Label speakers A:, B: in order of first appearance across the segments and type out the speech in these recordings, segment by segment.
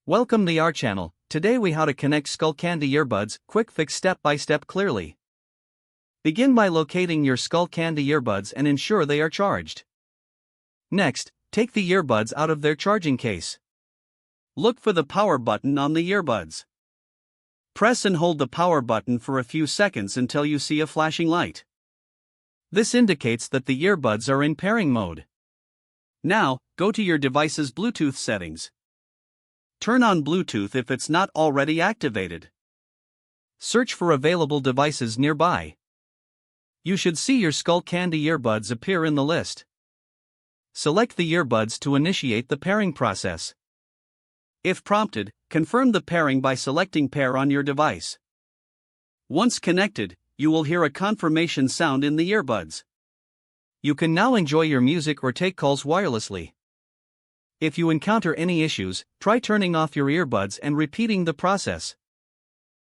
A: Welcome to our channel. Today we how to connect Skullcandy earbuds, quick fix step by step clearly. Begin by locating your Skullcandy earbuds and ensure they are charged. Next, take the earbuds out of their charging case. Look for the power button on the earbuds. Press and hold the power button for a few seconds until you see a flashing light. This indicates that the earbuds are in pairing mode. Now, go to your device's Bluetooth settings. Turn on Bluetooth if it's not already activated. Search for available devices nearby. You should see your Skullcandy earbuds appear in the list. Select the earbuds to initiate the pairing process. If prompted, confirm the pairing by selecting Pair on your device. Once connected, you will hear a confirmation sound in the earbuds. You can now enjoy your music or take calls wirelessly. If you encounter any issues, try turning off your earbuds and repeating the process.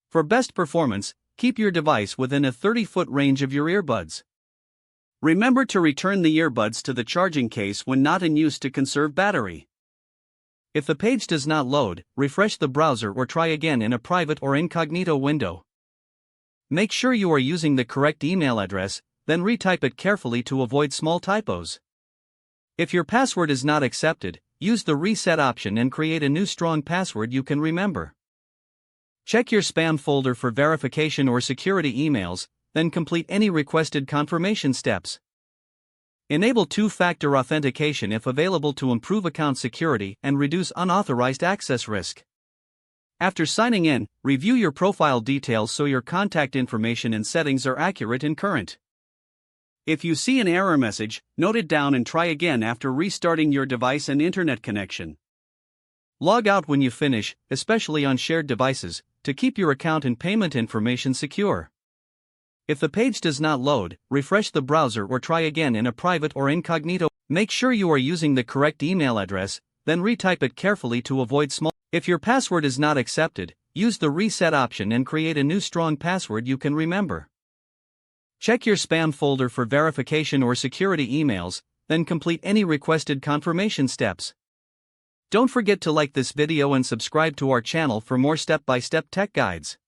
A: For best performance, keep your device within a 30-foot range of your earbuds. Remember to return the earbuds to the charging case when not in use to conserve battery. If the page does not load, refresh the browser or try again in a private or incognito window. Make sure you are using the correct email address, then retype it carefully to avoid small typos. If your password is not accepted, use the reset option and create a new strong password you can remember. Check your spam folder for verification or security emails, then complete any requested confirmation steps. Enable two-factor authentication if available to improve account security and reduce unauthorized access risk. After signing in, review your profile details so your contact information and settings are accurate and current. If you see an error message, note it down and try again after restarting your device and internet connection. Log out when you finish, especially on shared devices, to keep your account and payment information secure. If the page does not load, refresh the browser or try again in a private or incognito. Make sure you are using the correct email address, then retype it carefully to avoid small. If your password is not accepted, use the reset option and create a new strong password you can remember. Check your spam folder for verification or security emails, then complete any requested confirmation steps. Don't forget to like this video and subscribe to our channel for more step-by-step tech guides.